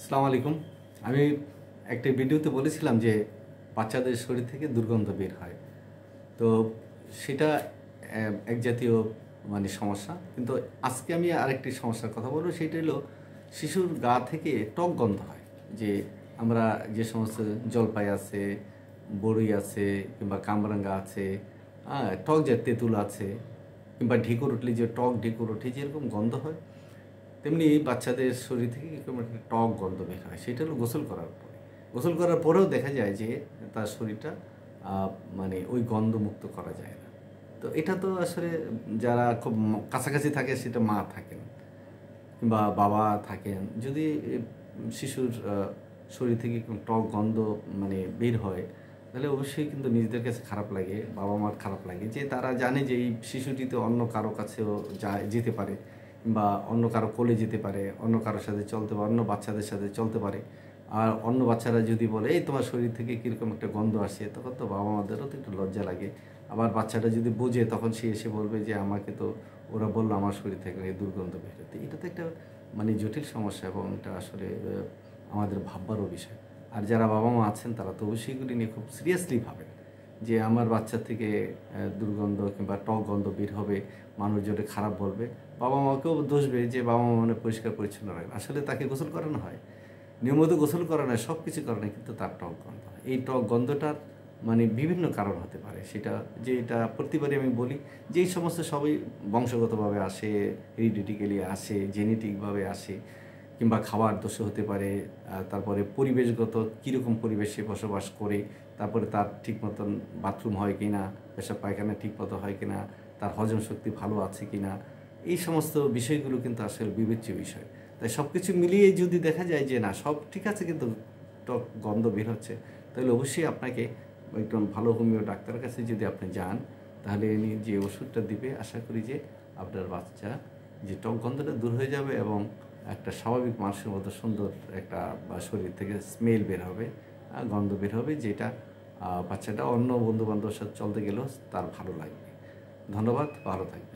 আসসালামু আলাইকুম। আমি একটা ভিডিওতে বলেছিলাম যে বাচ্চাদের শরীর থেকে দুর্গন্ধ বের হয়। তো সেটা এক জাতীয় সমস্যা। কিন্তু আজকে আমি আরেকটি সমস্যার কথা বলব, সেটা হলো শিশুর গা থেকে টক গন্ধ হয়। যে আমরা যে সমস্ত জলপাই আছে, বড়ই আছে কিংবা কামরাঙ্গা আছে, টক জাতীয় তেঁতুল আছে কিংবা ঢেঁকুর উঠলে যে টক ঢেঁকুর ওঠে যেরকম গন্ধ হয়, তেমনি বাচ্চাদের শরীর থেকে এরকম একটা টক গন্ধ বের হয়। সেটা হলো গোসল করার পরে। গোসল করার পরেও দেখা যায় যে তার শরীরটা আহ, ওই গন্ধমুক্ত করা যায় না। তো এটা তো আসলে যারা খুব কাছাকাছি থাকে, সেটা মা থাকেন কিংবা বাবা থাকেন, যদি শিশুর শরীর থেকে এরকম টক গন্ধ বের হয়, তাহলে অবশ্যই কিন্তু নিজেদের কাছে খারাপ লাগে, বাবা মার খারাপ লাগে, যে তারা জানে যে এই শিশুটিতে অন্য কারো কাছেও যেতে পারে বা অন্য কারো কোলে যেতে পারে, অন্য কারোর সাথে চলতে পারে, অন্য বাচ্চাদের সাথে চলতে পারে। আর অন্য বাচ্চারা যদি বলে এই তোমার শরীর থেকে কীরকম একটা গন্ধ আসে, তখন তো বাবা মাদেরও তো একটু লজ্জা লাগে। আবার বাচ্চাটা যদি বোঝে, তখন সে এসে বলবে যে আমাকে তো ওরা বললো আমার শরীর থেকে এই দুর্গন্ধ বের হতে। এটা তো একটা জটিল সমস্যা, এবং এটা আসলে আমাদের ভাববারও বিষয়। আর যারা বাবা মা আছেন, তারা তো অবশ্যই এগুলি নিয়ে খুব সিরিয়াসলি ভাবেন যে আমার বাচ্চা থেকে দুর্গন্ধ কিংবা টক গন্ধ বের হবে, মানুষজনে খারাপ বলবে, বাবা মাকেও দোষবে যে বাবা মা পরিষ্কার পরিচ্ছন্ন রাখেন। আসলে তাকে গোসল করানো হয়, নিয়মিত গোসল করানো হয়, সব কিছু করানো হয়, কিন্তু তার টক গন্ধ হয়। এই টক গন্ধটার বিভিন্ন কারণ হতে পারে। সেটা যে এটা প্রতিবারই আমি বলি যে এই সমস্ত সবই বংশগতভাবে আসে, হেরিডিটিক্যালি আসে, জেনেটিকভাবে আসে, কিংবা খাওয়ার দোষে হতে পারে। তারপরে পরিবেশগত কীরকম পরিবেশে বসবাস করে, তারপরে তার ঠিক মতন বাথরুম হয় কি না, পেশাব পায়খানা ঠিক মতো হয় কি না, তার হজম শক্তি ভালো আছে কি না, এই সমস্ত বিষয়গুলো কিন্তু আসলে বিবেচ্য বিষয়। তাই সব কিছু মিলিয়ে যদি দেখা যায় যে না, সব ঠিক আছে কিন্তু টক গন্ধ বের হচ্ছে, তাহলে অবশ্যই আপনাকে একদম ভালো হোমিও ডাক্তারের কাছে যদি আপনি যান, তাহলে ইনি যে ওষুধটা দিবে, আশা করি যে আপনার বাচ্চা যে টক গন্ধটা দূর হয়ে যাবে এবং একটা স্বাভাবিক মানুষের মতো সুন্দর একটা শরীর থেকে স্মেল বের হবে, গন্ধ বের হবে, যেটা বাচ্চাটা অন্য বন্ধুবান্ধবের সাথে চলতে গেলেও তার ভালো লাগবে। ধন্যবাদ, ভালো থাকবে।